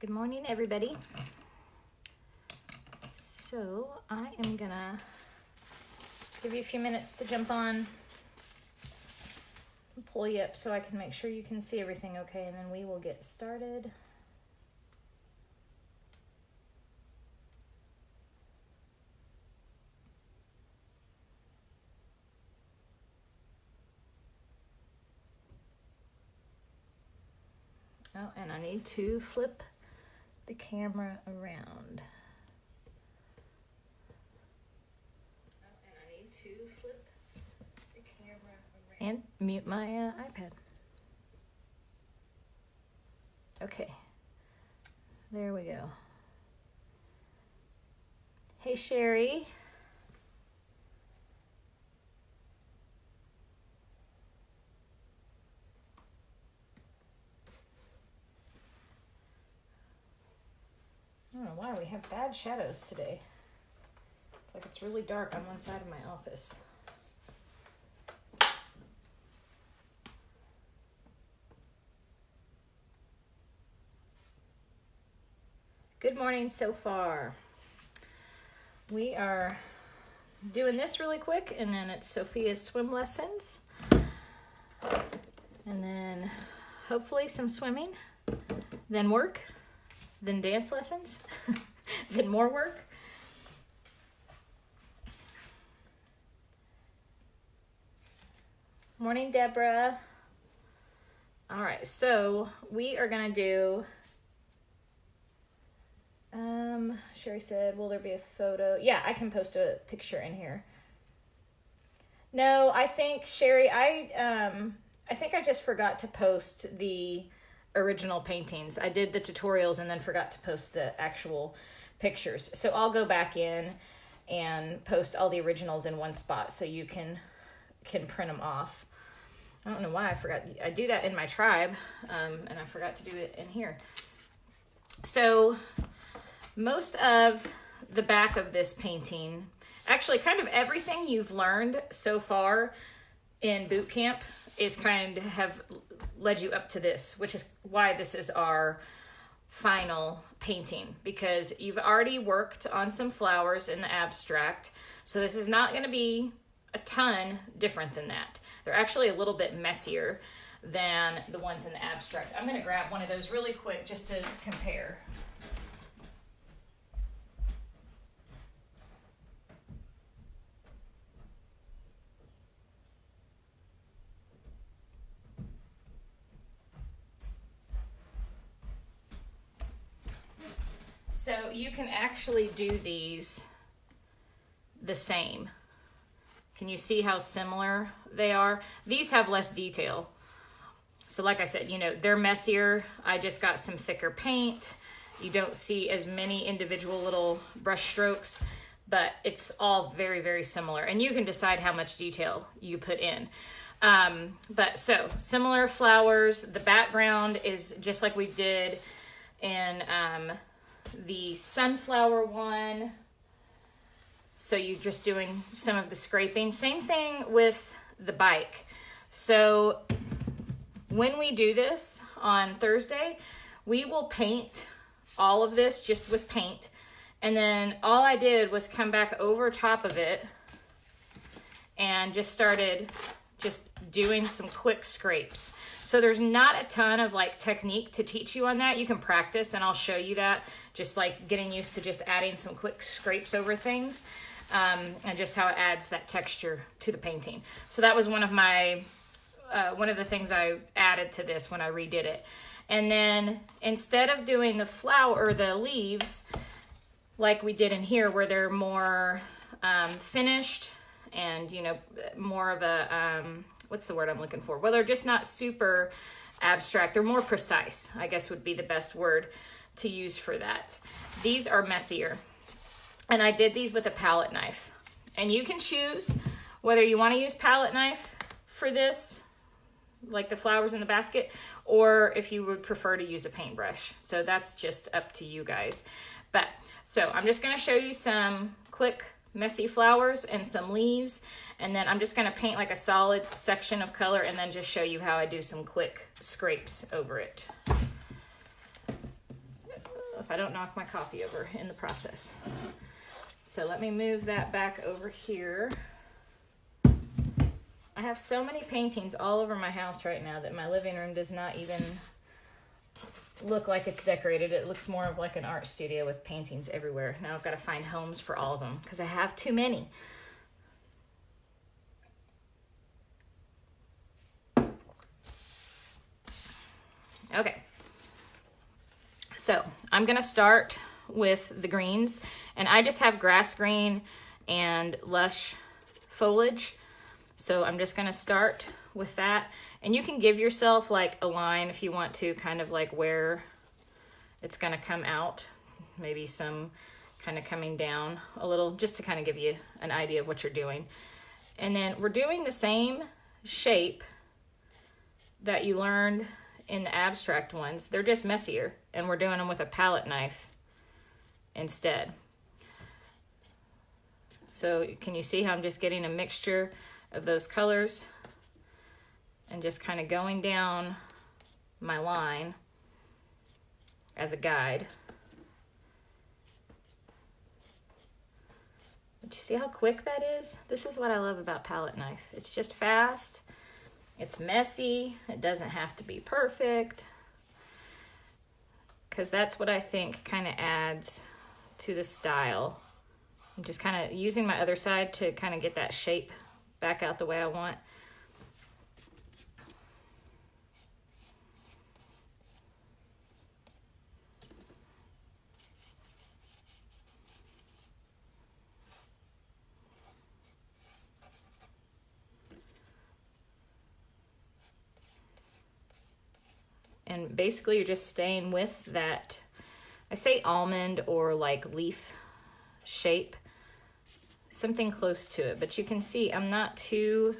Good morning, everybody. So I am gonna give you a few minutes to jump on and pull you up so I can make sure you can see everything okay, and then we will get started. Oh, and I need to flip the camera around. And mute my iPad. Okay, there we go. Hey, Sherry. I don't know why we have bad shadows today. It's like it's really dark on one side of my office. Good morning so far. We are doing this really quick, and then it's Sophia's swim lessons. And then hopefully some swimming, then work, then dance lessons, then more work. Morning, Deborah. All right, so we are gonna do, Sherry said, will there be a photo? Yeah, I can post a picture in here. No, I think, Sherry, I think I just forgot to post the original paintings. I did the tutorials and then forgot to post the actual pictures. So I'll go back in and post all the originals in one spot so you can print them off. I don't know why I forgot. I do that in my tribe, and I forgot to do it in here. So most of the back of this painting, actually kind of everything you've learned so far in boot camp is kind of have led you up to this, which is why this is our final painting, because you've already worked on some flowers in the abstract. So this is not going to be a ton different than that. They're actually a little bit messier than the ones in the abstract. I'm going to grab one of those really quick just to compare. So you can actually do these the same. Can you see how similar they are? These have less detail. So like I said, you know, they're messier. I just got some thicker paint. You don't see as many individual little brush strokes, but it's all very, very similar. And you can decide how much detail you put in. But so similar flowers. The background is just like we did in the sunflower one. So you're just doing some of the scraping. Same thing with the bike. So when we do this on Thursday, we will paint all of this just with paint. And then all I did was come back over top of it and just started just doing some quick scrapes. So there's not a ton of like technique to teach you on that. You can practice and I'll show you that, just like getting used to just adding some quick scrapes over things, and just how it adds that texture to the painting. So that was one of my, one of the things I added to this when I redid it. And then instead of doing the flower or the leaves like we did in here where they're more finished and, you know, more of a, what's the word I'm looking for? Well, they're just not super abstract. They're more precise, I guess would be the best word to use for that. These are messier. And I did these with a palette knife. And you can choose whether you want to use palette knife for this, like the flowers in the basket, or if you would prefer to use a paintbrush. So that's just up to you guys. But so I'm just going to show you some quick messy flowers and some leaves, and then I'm just going to paint like a solid section of color and then just show you how I do some quick scrapes over it. if I don't knock my coffee over in the process. So let me move that back over here. I have so many paintings all over my house right now that my living room does not even look like it's decorated. It looks more of like an art studio with paintings everywhere. Now I've got to find homes for all of them because I have too many. Okay. So I'm going to start with the greens, and I just have grass green and lush foliage. So I'm just going to start with that, and you can give yourself like a line if you want to, kind of like where it's going to come out, maybe some kind of coming down a little, just to kind of give you an idea of what you're doing. And then we're doing the same shape that you learned in the abstract ones. They're just messier, and we're doing them with a palette knife instead. So can you see how I'm just getting a mixture of those colors and just kind of going down my line as a guide? But you see how quick that is? This is what I love about palette knife. It's just fast. It's messy. It doesn't have to be perfect, because that's what I think kind of adds to the style. I'm just kind of using my other side to kind of get that shape back out the way I want. And basically you're just staying with that, I say almond or like leaf shape, something close to it. But you can see I'm not too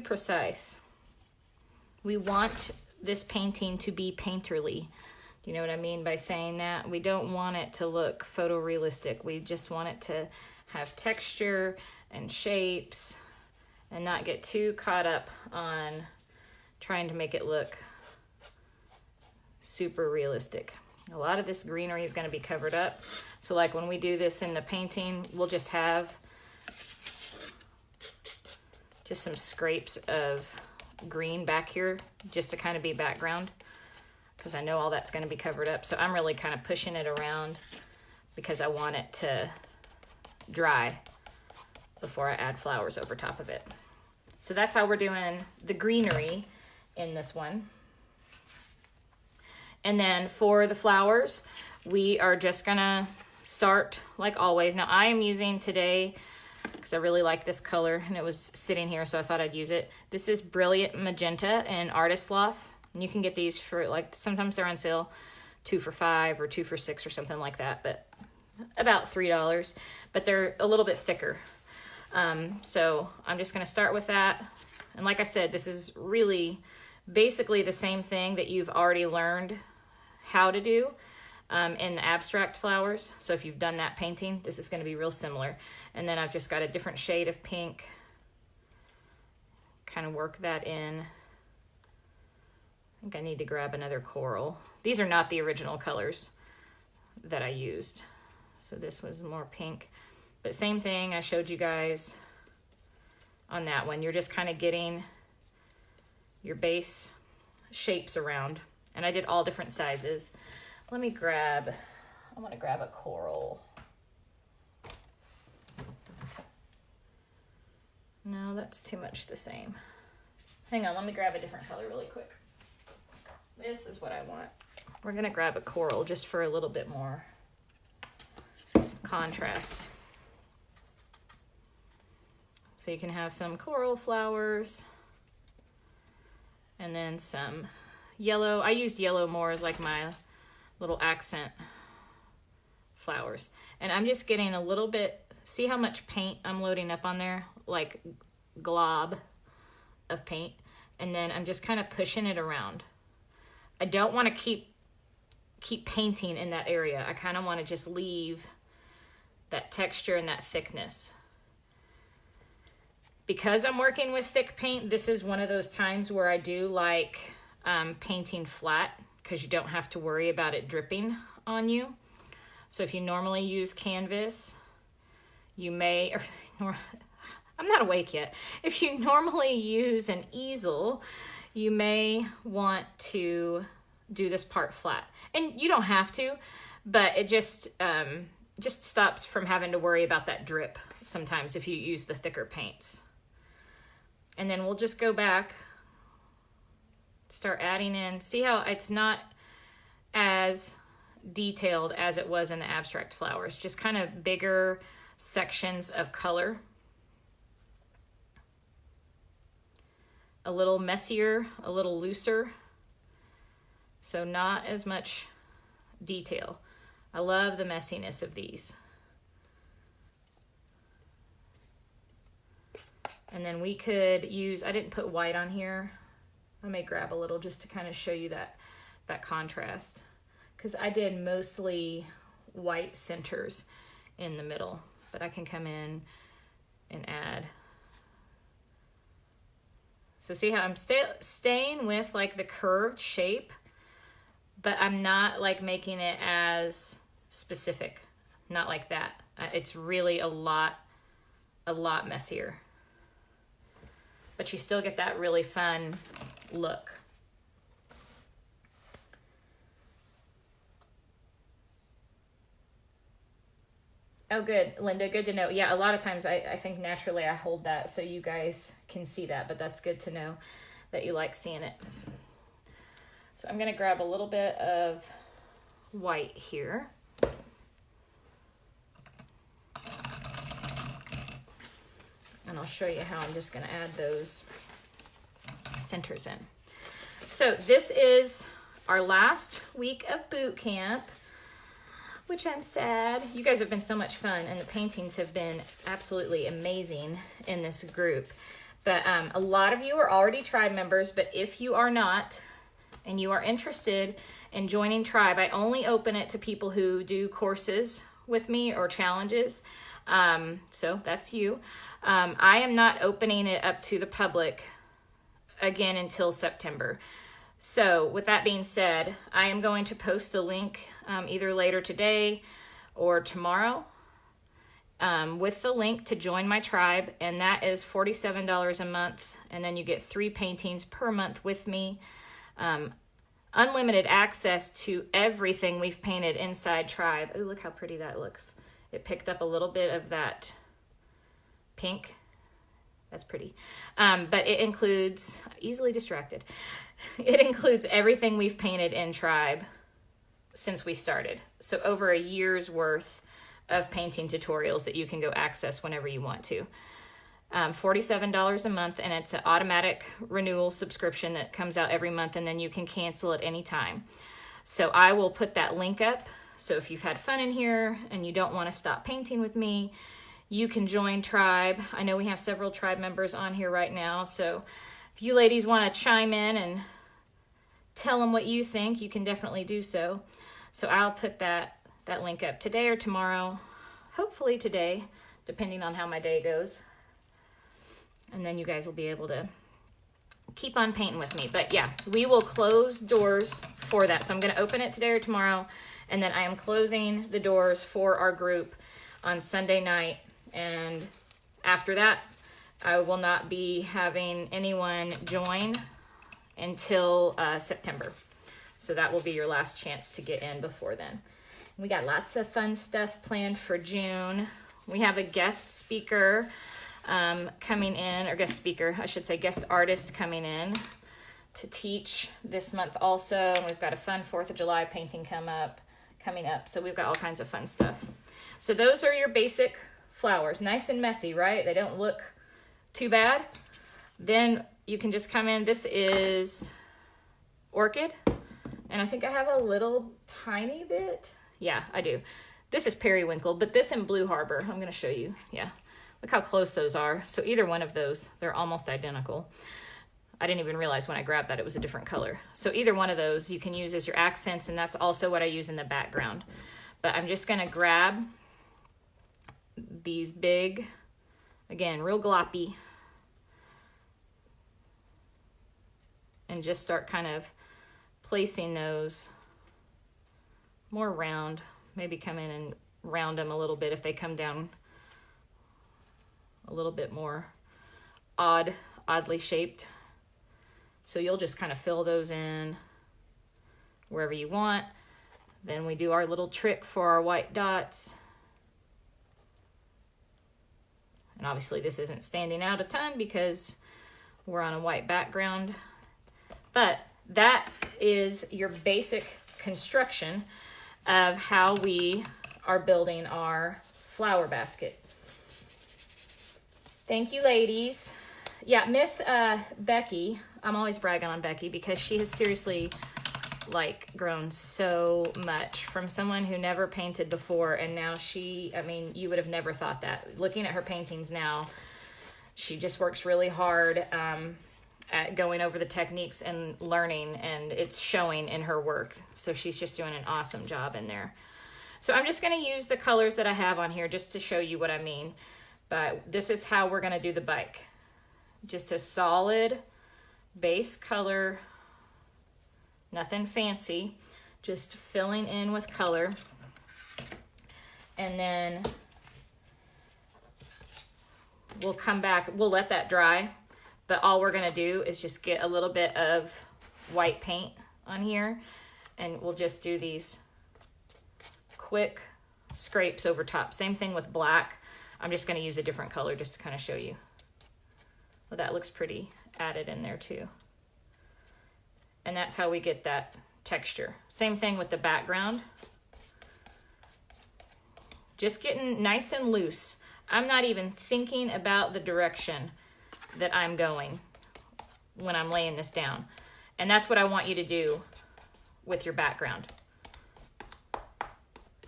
precise. We want this painting to be painterly. Do you know what I mean by saying that? We don't want it to look photorealistic. We just want it to have texture and shapes and not get too caught up on trying to make it look super realistic. A lot of this greenery is going to be covered up. So like when we do this in the painting, we'll just have just some scrapes of green back here just to kind of be background, because I know all that's going to be covered up. So I'm really kind of pushing it around because I want it to dry before I add flowers over top of it. So that's how we're doing the greenery in this one. And then for the flowers, we are just gonna start like always. Now I am using today, because I really like this color and it was sitting here, so I thought I'd use it. This is Brilliant Magenta in Artist Loft. And you can get these for like, sometimes they're on sale 2 for $5 or 2 for $6 or something like that, but about $3, but they're a little bit thicker. So I'm just gonna start with that. And like I said, this is really basically the same thing that you've already learned how to do in the abstract flowers. So if you've done that painting, this is going to be real similar. And then I've just got a different shade of pink. Kind of work that in. I think I need to grab another coral. These are not the original colors that I used. So this was more pink. But same thing I showed you guys on that one. You're just kind of getting your base shapes around. And I did all different sizes. Let me grab, I want to grab a coral. No, that's too much the same. Hang on, let me grab a different color really quick. This is what I want. We're gonna grab a coral just for a little bit more contrast. So you can have some coral flowers and then some yellow. I used yellow more as like my little accent flowers. And I'm just getting a little bit, see how much paint I'm loading up on there? Like glob of paint. And then I'm just kind of pushing it around. I don't want to keep painting in that area. I kind of want to just leave that texture and that thickness. Because I'm working with thick paint, this is one of those times where I do like painting flat, because you don't have to worry about it dripping on you. So if you normally use canvas, you may, I'm not awake yet. If you normally use an easel, you may want to do this part flat. And you don't have to, but it just stops from having to worry about that drip sometimes if you use the thicker paints. And then we'll just go back, start adding in. See how it's not as detailed as it was in the abstract flowers, just kind of bigger sections of color. A little messier, a little looser. So not as much detail. I love the messiness of these. And then we could use, I didn't put white on here. I may grab a little just to kind of show you that contrast. Because I did mostly white centers in the middle. But I can come in and add. So see how I'm staying with like the curved shape, but I'm not like making it as specific. Not like that. It's really a lot messier. But you still get that really fun look. Oh, good, Linda, good to know. Yeah, a lot of times I think naturally I hold that so you guys can see that, but that's good to know that you like seeing it. So I'm gonna grab a little bit of white here. And I'll show you how I'm just gonna add those centers in. So this is our last week of boot camp, which I'm sad. You guys have been so much fun, and the paintings have been absolutely amazing in this group. But a lot of you are already tribe members, but if you are not, and you are interested in joining tribe, I only open it to people who do courses with me or challenges. So that's you. I am not opening it up to the public again until September. So with that being said, I am going to post a link either later today or tomorrow with the link to join my tribe, and that is $47 a month, and then you get 3 paintings per month with me. Unlimited access to everything we've painted inside tribe. Oh, look how pretty that looks. It picked up a little bit of that pink. That's pretty. But it includes, easily distracted. It includes everything we've painted in tribe since we started. So over a year's worth of painting tutorials that you can go access whenever you want to. $47 a month, and it's an automatic renewal subscription that comes out every month, and then you can cancel at any time. So I will put that link up. So if you've had fun in here and you don't want to stop painting with me, you can join tribe. I know we have several tribe members on here right now, so if you ladies want to chime in and tell them what you think, you can definitely do so. So I'll put that link up today or tomorrow, hopefully today, depending on how my day goes. And then you guys will be able to keep on painting with me. But yeah, we will close doors for that. So I'm going to open it today or tomorrow, and then I am closing the doors for our group on Sunday night. And after that, I will not be having anyone join until September. So that will be your last chance to get in before then. We got lots of fun stuff planned for June. We have a guest speaker coming in, or guest speaker, I should say, guest artist coming in to teach this month also. And we've got a fun 4th of July painting coming up. So we've got all kinds of fun stuff. So those are your basic flowers. Nice and messy, right? They don't look too bad. Then you can just come in. This is orchid. And I think I have a little tiny bit. Yeah, I do. This is periwinkle, but this in Blue Harbor. I'm going to show you. Yeah. Look how close those are. So either one of those, they're almost identical. I didn't even realize when I grabbed that it was a different color. So either one of those you can use as your accents, and that's also what I use in the background. But I'm just going to grab these big, again, real gloppy, and just start kind of placing those more round. Maybe come in and round them a little bit if they come down a little bit more oddly shaped. So you'll just kind of fill those in wherever you want. Then we do our little trick for our white dots. And obviously this isn't standing out a ton because we're on a white background. But that is your basic construction of how we are building our flower basket. Thank you, ladies. Yeah, Miss Becky, I'm always bragging on Becky because she has seriously like grown so much from someone who never painted before, and now I mean, you would have never thought that. Looking at her paintings now, she just works really hard at going over the techniques and learning, and it's showing in her work. So she's just doing an awesome job in there. So I'm just going to use the colors that I have on here just to show you what I mean. But this is how we're going to do the bike. Just a solid base color, nothing fancy, just filling in with color. And then we'll come back, we'll let that dry, but all we're gonna do is just get a little bit of white paint on here, and we'll just do these quick scrapes over top. Same thing with black. I'm just gonna use a different color just to kind of show you. Well, that looks pretty added in there too. And that's how we get that texture. Same thing with the background. Just getting nice and loose. I'm not even thinking about the direction that I'm going when I'm laying this down. And that's what I want you to do with your background.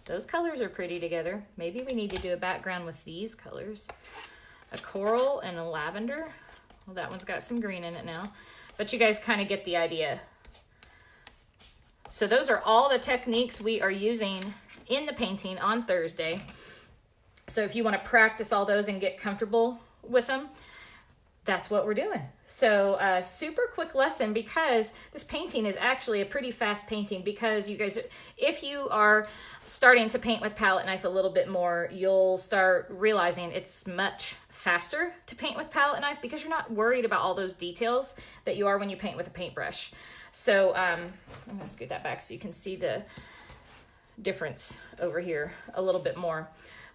Those colors are pretty together. Maybe we need to do a background with these colors. A coral and a lavender. Well, that one's got some green in it now. But you guys kind of get the idea. So those are all the techniques we are using in the painting on Thursday. So if you want to practice all those and get comfortable with them, that's what we're doing. So super quick lesson, because this painting is actually a pretty fast painting, because you guys, if you are starting to paint with palette knife a little bit more, you'll start realizing it's much faster to paint with palette knife because you're not worried about all those details that you are when you paint with a paintbrush. So I'm gonna scoot that back so you can see the difference over here a little bit more.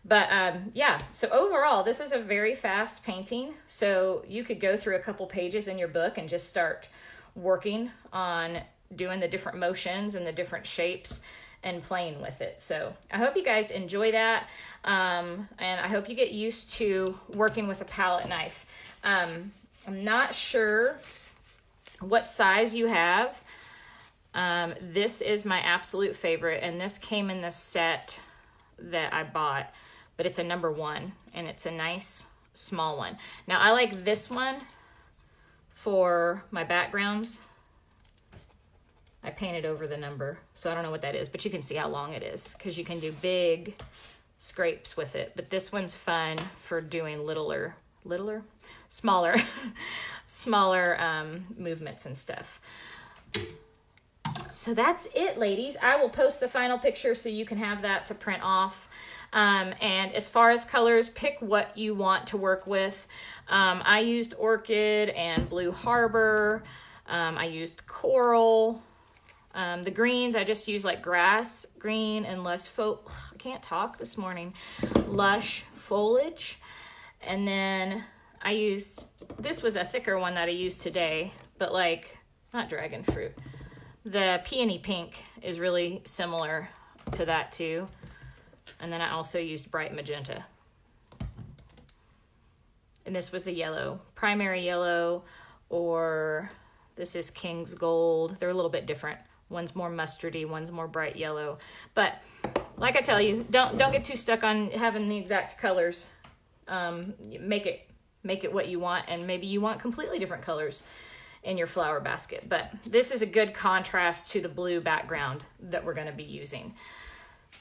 But yeah, so overall, this is a very fast painting. So you could go through a couple pages in your book and just start working on doing the different motions and the different shapes and playing with it. So I hope you guys enjoy that. And I hope you get used to working with a palette knife. I'm not sure what size you have. This is my absolute favorite, and this came in the set that I bought, but it's a #1, and it's a nice small one. Now I like this one for my backgrounds. I painted over the number, so I don't know what that is, but you can see how long it is because you can do big scrapes with it. But this one's fun for doing smaller movements and stuff. So that's it, ladies. I will post the final picture so you can have that to print off. And as far as colors, pick what you want to work with. I used Orchid and Blue Harbor. I used Coral. The greens, I just use like grass green and I can't talk this morning, lush foliage. And then I used, this was a thicker one that I used today, but like, not dragon fruit. The peony pink is really similar to that too. And then I also used bright magenta. And this was a yellow, primary yellow, or this is King's Gold. They're a little bit different. One's more mustardy, one's more bright yellow. But like I tell you, don't get too stuck on having the exact colors. Make it what you want, and maybe you want completely different colors in your flower basket. But this is a good contrast to the blue background that we're going to be using.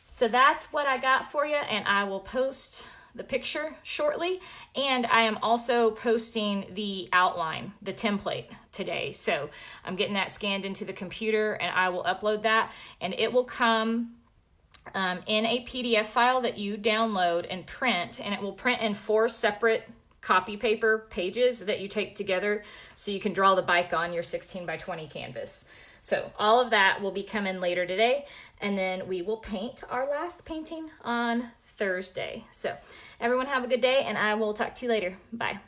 So that's what I got for you, and I will post the picture shortly, and I am also posting the outline, the template today. So I'm getting that scanned into the computer, and I will upload that, and it will come in a PDF file that you download and print, and it will print in 4 separate copy paper pages that you take together so you can draw the bike on your 16 by 20 canvas. So all of that will be coming later today, and then we will paint our last painting on Thursday. So everyone have a good day, and I will talk to you later. Bye.